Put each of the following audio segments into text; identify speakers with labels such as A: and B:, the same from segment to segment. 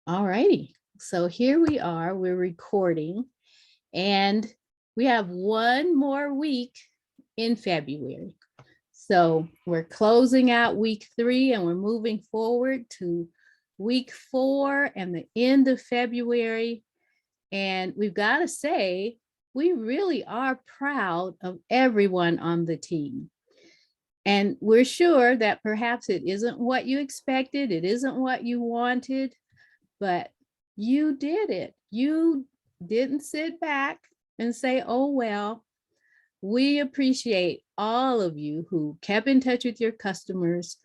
A: All righty. So here we are, we're recording, and we have one more week in February. So we're closing out week 3 and we're moving forward to week 4 and the end of February. And we've got to say, we really are proud of everyone on the team. And we're sure that perhaps it isn't what you expected, it isn't what you wanted, but you did it. You didn't sit back and say, oh, well. We appreciate all of you who kept in touch with your customers,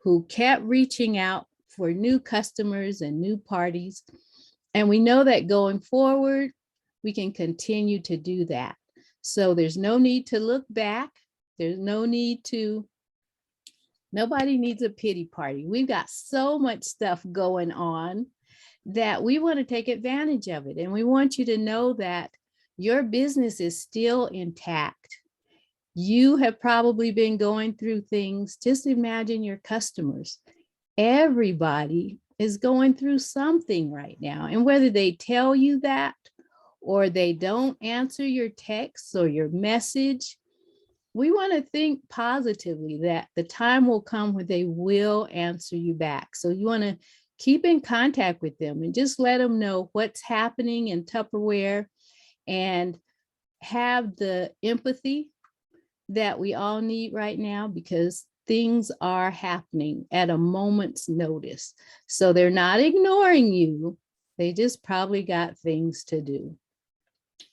A: who kept reaching out for new customers and new parties. And we know that going forward, we can continue to do that. So there's no need to look back. There's no need to, nobody needs a pity party. We've got so much stuff going on that we want to take advantage of it. And we want you to know that your business is still intact. You have probably been going through things. Just imagine your customers. Everybody is going through something right now. And whether they tell you that or they don't answer your texts or your message, we want to think positively that the time will come when they will answer you back. So you want to keep in contact with them and just let them know what's happening in Tupperware and have the empathy that we all need right now, because things are happening at a moment's notice. So they're not ignoring you. They just probably got things to do.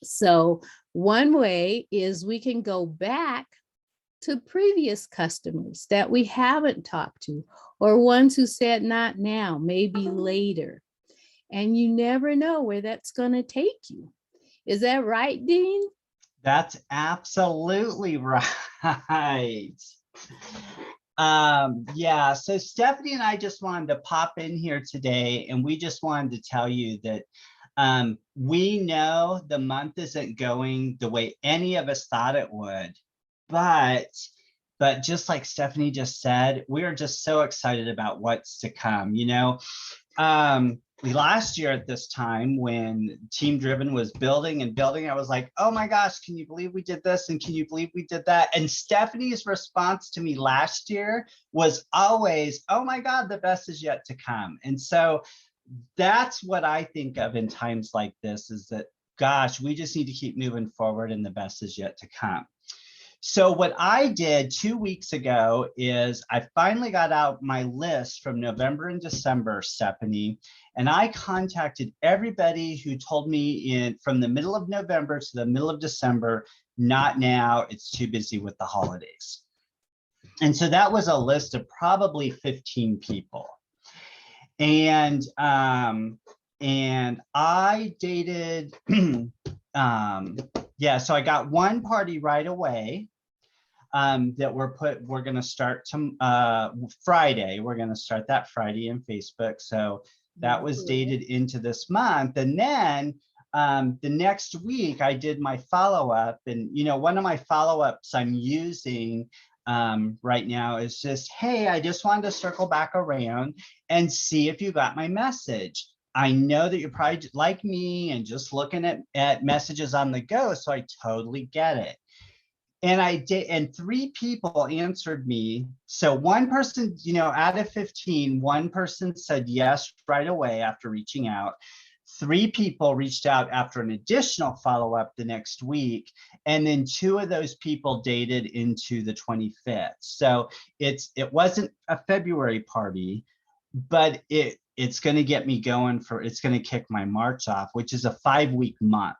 A: So one way is we can go back to previous customers that we haven't talked to, or ones who said not now, maybe later. And you never know where that's going to take you. Is that right, Dean?
B: That's absolutely right. Yeah, so Stephanie and I just wanted to pop in here today, and we just wanted to tell you that we know the month isn't going the way any of us thought it would, but just like Stephanie just said, we are just so excited about what's to come. Last year at this time, when Team Driven was building and building, I was like, oh my gosh, can you believe we did this? And can you believe we did that? And Stephanie's response to me last year was always, oh my God, the best is yet to come. And so that's what I think of in times like this, is that, gosh, we just need to keep moving forward and the best is yet to come. So what I did 2 weeks ago is I finally got out my list from November and December, Stephanie, and I contacted everybody who told me from the middle of November to the middle of December, not now, it's too busy with the holidays. And so that was a list of probably 15 people. And I dated, yeah, so I got one party right away that we're going to start Friday. We're going to start that Friday in Facebook. So that was dated into this month. And then the next week I did my follow-up, and one of my follow-ups I'm using right now is just, hey, I just wanted to circle back around and see if you got my message. I know that you're probably like me and just looking at messages on the go, so I totally get it. And I did, and 3 people answered me. So one person, out of 15, one person said yes right away after reaching out. 3 people reached out after an additional follow-up the next week. And then 2 of those people dated into the 25th. So it wasn't a February party, but it's going to get me going it's going to kick my March off, which is a 5-week month.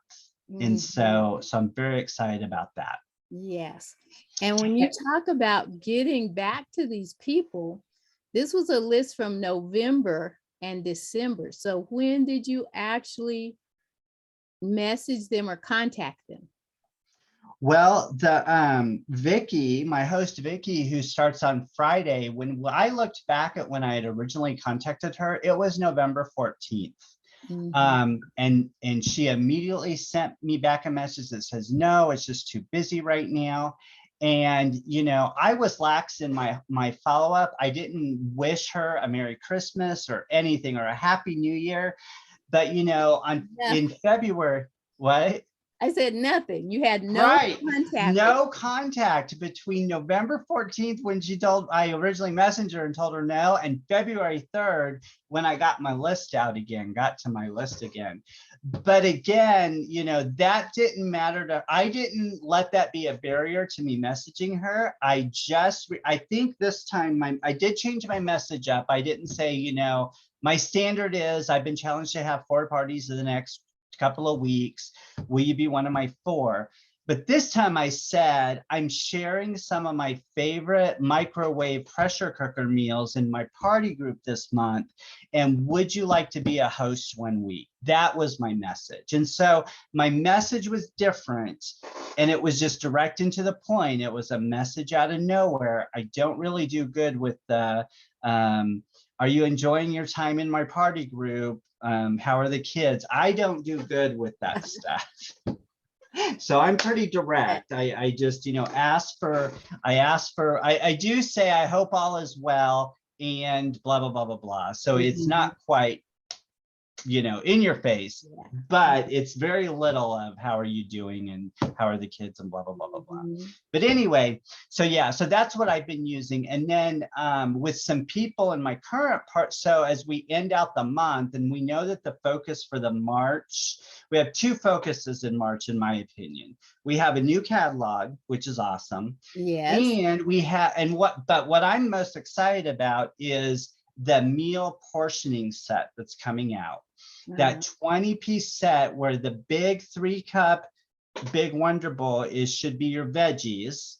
B: And so I'm very excited about that.
A: Yes. And when you talk about getting back to these people, this was a list from November and December. So when did you actually message them or contact them?
B: Well, the Vicky, my host Vicky, who starts on Friday, when I looked back at when I had originally contacted her, it was November 14th. And she immediately sent me back a message that says, no, it's just too busy right now. And, you know, I was lax in my follow-up. I didn't wish her a Merry Christmas or anything or a Happy New Year. But, you know, in February, what?
A: I said nothing. You had no
B: Right.
A: contact.
B: No contact between November 14th, when I originally messaged her and told her no, and February 3rd, when I got my list out again, got to my list again. But again, you know, that didn't matter I didn't let that be a barrier to me messaging her. I think this time I did change my message up. I didn't say, you know, my standard is I've been challenged to have 4 parties in the next couple of weeks. Will you be one of my 4? But this time I said, I'm sharing some of my favorite microwave pressure cooker meals in my party group this month. And would you like to be a host one week? That was my message. And so my message was different, and it was just direct and to the point. It was a message out of nowhere. I don't really do good with the, are you enjoying your time in my party group? How are the kids? I don't do good with that stuff. So I'm pretty direct. I just, you know, I do say, I hope all is well and blah, blah, blah, blah, blah. So it's not quite, you know, in your face, but it's very little of how are you doing and how are the kids and blah, blah, blah, blah, blah. But anyway, so yeah, so that's what I've been using. And then with some people in my current part, so as we end out the month, and we know that the focus for the March, we have 2 focuses in March, in my opinion. We have a new catalog, which is awesome.
A: Yes.
B: And we have, but what I'm most excited about is the meal portioning set that's coming out. That 20-piece set where the big 3-cup big Wonder Bowl should be your veggies.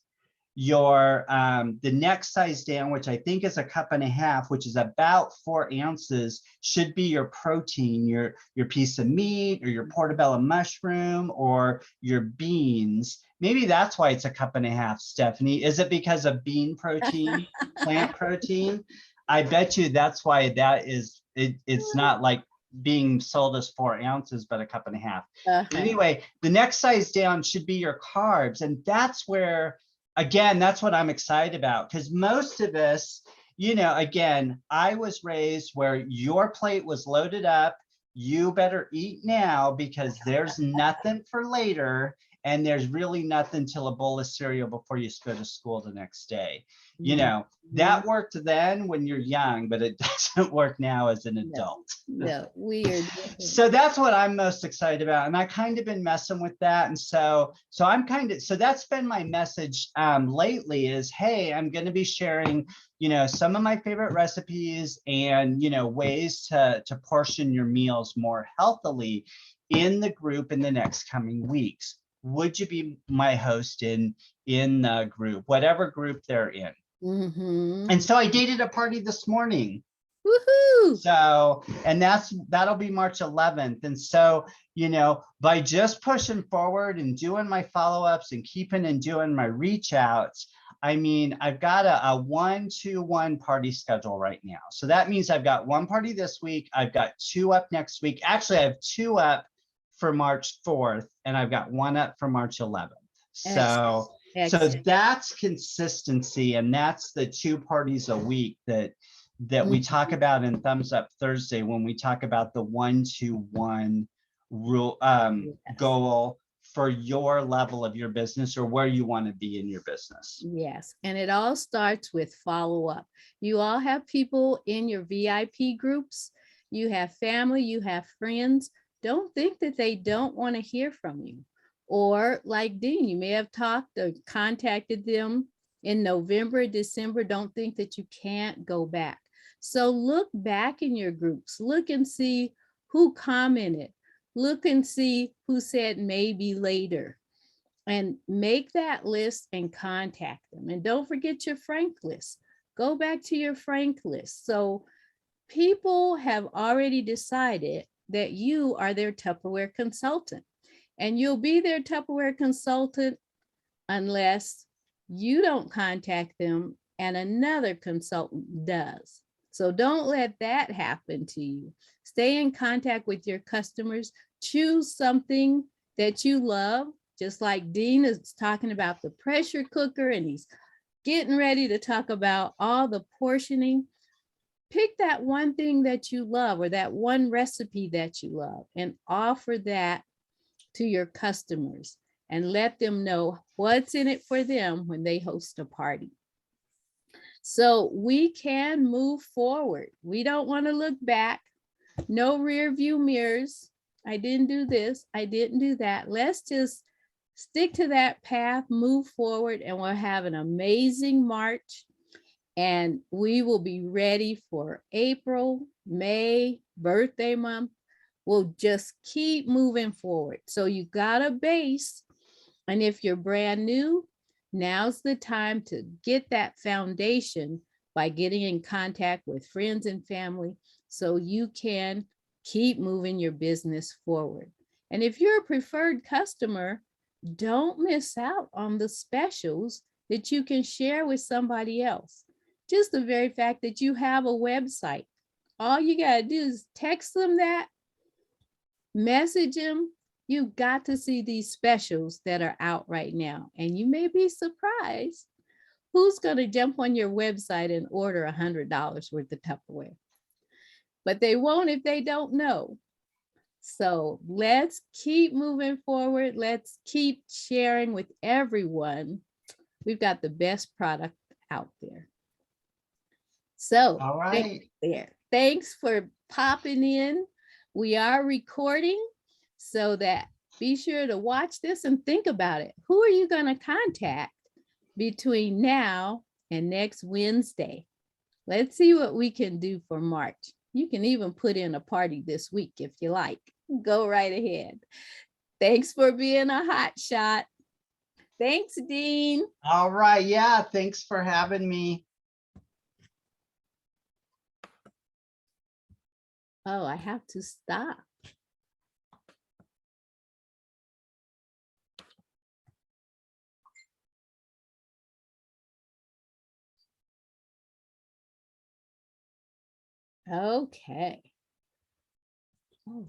B: Your the next size down, which I think is a 1.5 cups, which is about 4 ounces, should be your protein, your piece of meat or your portobello mushroom or your beans. Maybe that's why it's a 1.5 cups, Stephanie. Is it because of bean protein, plant protein? I bet you that's why that is. It's not like being sold as 4 ounces, but a 1.5 cups. Anyway, the next size down should be your carbs. And that's where, again, that's what I'm excited about. Because most of us, you know, again, I was raised where your plate was loaded up. You better eat now because there's nothing for later. And there's really nothing till a bowl of cereal before you go to school the next day. You know, that worked then when you're young, but it doesn't work now as an adult.
A: No, weird.
B: So that's what I'm most excited about. And I kind of been messing with that. And so that's been my message lately is, hey, I'm going to be sharing, you know, some of my favorite recipes and, you know, ways to portion your meals more healthily in the group in the next coming weeks. Would you be my host in the group, whatever group they're in? And so I dated a party this morning.
A: Woohoo!
B: So, and that'll be March 11th. And so, you know, by just pushing forward and doing my follow-ups and keeping and doing my reach outs, I mean, I've got a 1-2-1 party schedule right now. So that means I've got 1 party this week. I've got 2 up next week. Actually, I have 2 up for March 4th, and I've got 1 up for March 11th. So, so that's consistency, and that's the 2 parties a week that we talk about in Thumbs Up Thursday when we talk about the 1-2-1 rule goal for your level of your business or where you want to be in your business.
A: Yes, and it all starts with follow-up. You all have people in your VIP groups. You have family, you have friends. Don't think that they don't want to hear from you. Or like Dean, you may have talked or contacted them in November, December. Don't think that you can't go back. So look back in your groups, look and see who commented, look and see who said maybe later, and make that list and contact them. And don't forget your Frank list. Go back to your Frank list. So people have already decided that you are their Tupperware consultant, and you'll be their Tupperware consultant unless you don't contact them and another consultant does. So don't let that happen to you. Stay in contact with your customers. Choose something that you love just like Dean is talking about the pressure cooker and he's getting ready to talk about all the portioning. Pick that one thing that you love or that one recipe that you love and offer that to your customers and let them know what's in it for them when they host a party. So we can move forward. We don't want to look back. No rear view mirrors. I didn't do this. I didn't do that. Let's just stick to that path, move forward, and we'll have an amazing March. And we will be ready for April, May, birthday month. We'll just keep moving forward. So you got a base. And if you're brand new, now's the time to get that foundation by getting in contact with friends and family so you can keep moving your business forward. And if you're a preferred customer, don't miss out on the specials that you can share with somebody else. Just the very fact that you have a website, all you got to do is text them that, message them. You got to see these specials that are out right now. And you may be surprised who's going to jump on your website and order $100 worth of Tupperware. But they won't if they don't know. So let's keep moving forward. Let's keep sharing with everyone. We've got the best product out there. So
B: All right.
A: there. Thanks for popping in. We are recording so that be sure to watch this and think about it. Who are you going to contact between now and next Wednesday? Let's see what we can do for March. You can even put in a party this week if you like. Go right ahead. Thanks for being a hot shot. Thanks, Dean.
B: All right. Yeah. Thanks for having me.
A: Oh, I have to stop. Okay. Oh.